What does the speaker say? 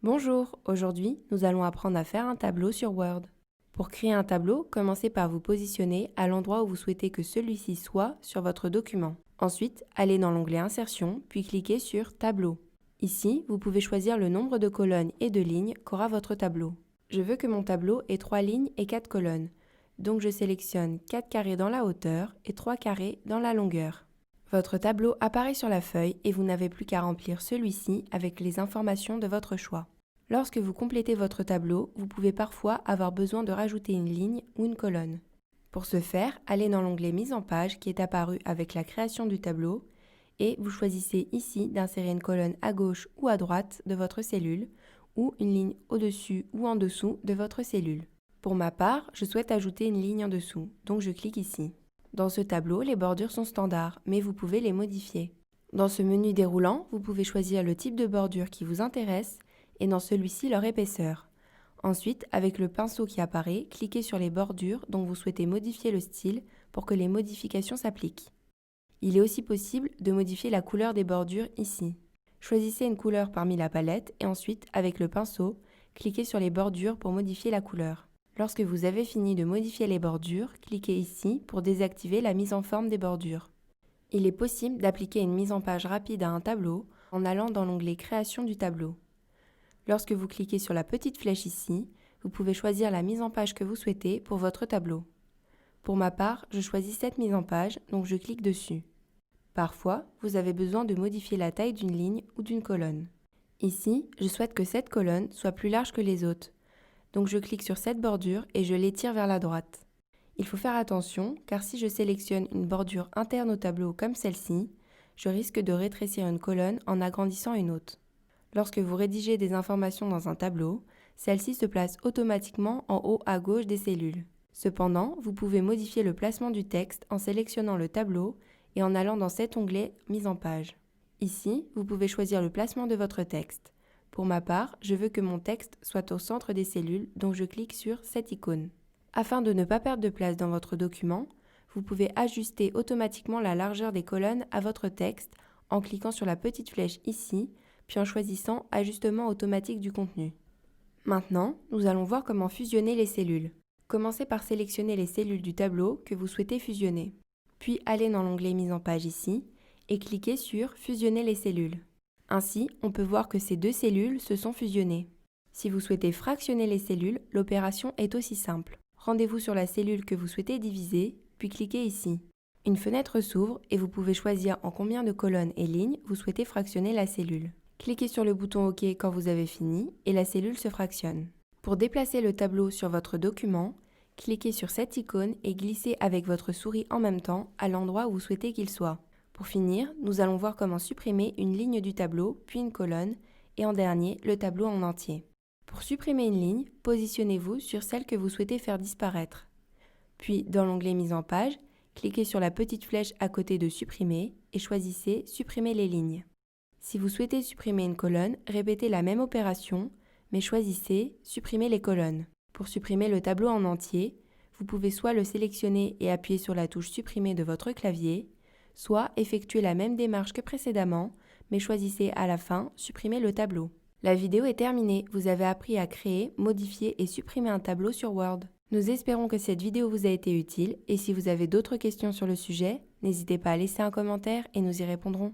Bonjour, aujourd'hui nous allons apprendre à faire un tableau sur Word. Pour créer un tableau, commencez par vous positionner à l'endroit où vous souhaitez que celui-ci soit sur votre document. Ensuite, allez dans l'onglet Insertion, puis cliquez sur Tableau. Ici, vous pouvez choisir le nombre de colonnes et de lignes qu'aura votre tableau. Je veux que mon tableau ait 3 lignes et 4 colonnes, donc je sélectionne 4 carrés dans la hauteur et 3 carrés dans la longueur. Votre tableau apparaît sur la feuille et vous n'avez plus qu'à remplir celui-ci avec les informations de votre choix. Lorsque vous complétez votre tableau, vous pouvez parfois avoir besoin de rajouter une ligne ou une colonne. Pour ce faire, allez dans l'onglet Mise en page qui est apparu avec la création du tableau et vous choisissez ici d'insérer une colonne à gauche ou à droite de votre cellule ou une ligne au-dessus ou en dessous de votre cellule. Pour ma part, je souhaite ajouter une ligne en dessous, donc je clique ici. Dans ce tableau, les bordures sont standards, mais vous pouvez les modifier. Dans ce menu déroulant, vous pouvez choisir le type de bordure qui vous intéresse et dans celui-ci leur épaisseur. Ensuite, avec le pinceau qui apparaît, cliquez sur les bordures dont vous souhaitez modifier le style pour que les modifications s'appliquent. Il est aussi possible de modifier la couleur des bordures ici. Choisissez une couleur parmi la palette et ensuite, avec le pinceau, cliquez sur les bordures pour modifier la couleur. Lorsque vous avez fini de modifier les bordures, cliquez ici pour désactiver la mise en forme des bordures. Il est possible d'appliquer une mise en page rapide à un tableau en allant dans l'onglet Création du tableau. Lorsque vous cliquez sur la petite flèche ici, vous pouvez choisir la mise en page que vous souhaitez pour votre tableau. Pour ma part, je choisis cette mise en page, donc je clique dessus. Parfois, vous avez besoin de modifier la taille d'une ligne ou d'une colonne. Ici, je souhaite que cette colonne soit plus large que les autres, donc je clique sur cette bordure et je l'étire vers la droite. Il faut faire attention car si je sélectionne une bordure interne au tableau comme celle-ci, je risque de rétrécir une colonne en agrandissant une autre. Lorsque vous rédigez des informations dans un tableau, celles-ci se placent automatiquement en haut à gauche des cellules. Cependant, vous pouvez modifier le placement du texte en sélectionnant le tableau et en allant dans cet onglet Mise en page. Ici, vous pouvez choisir le placement de votre texte. Pour ma part, je veux que mon texte soit au centre des cellules, donc je clique sur cette icône. Afin de ne pas perdre de place dans votre document, vous pouvez ajuster automatiquement la largeur des colonnes à votre texte en cliquant sur la petite flèche ici, puis en choisissant Ajustement automatique du contenu. Maintenant, nous allons voir comment fusionner les cellules. Commencez par sélectionner les cellules du tableau que vous souhaitez fusionner. Puis allez dans l'onglet Mise en page ici et cliquez sur Fusionner les cellules. Ainsi, on peut voir que ces deux cellules se sont fusionnées. Si vous souhaitez fractionner les cellules, l'opération est aussi simple. Rendez-vous sur la cellule que vous souhaitez diviser, puis cliquez ici. Une fenêtre s'ouvre et vous pouvez choisir en combien de colonnes et lignes vous souhaitez fractionner la cellule. Cliquez sur le bouton OK quand vous avez fini et la cellule se fractionne. Pour déplacer le tableau sur votre document, cliquez sur cette icône et glissez avec votre souris en même temps à l'endroit où vous souhaitez qu'il soit. Pour finir, nous allons voir comment supprimer une ligne du tableau, puis une colonne, et en dernier, le tableau en entier. Pour supprimer une ligne, positionnez-vous sur celle que vous souhaitez faire disparaître. Puis, dans l'onglet Mise en page, cliquez sur la petite flèche à côté de Supprimer et choisissez Supprimer les lignes. Si vous souhaitez supprimer une colonne, répétez la même opération, mais choisissez Supprimer les colonnes. Pour supprimer le tableau en entier, vous pouvez soit le sélectionner et appuyer sur la touche Supprimer de votre clavier, soit effectuer la même démarche que précédemment, mais choisissez à la fin Supprimer le tableau. La vidéo est terminée, vous avez appris à créer, modifier et supprimer un tableau sur Word. Nous espérons que cette vidéo vous a été utile et si vous avez d'autres questions sur le sujet, n'hésitez pas à laisser un commentaire et nous y répondrons.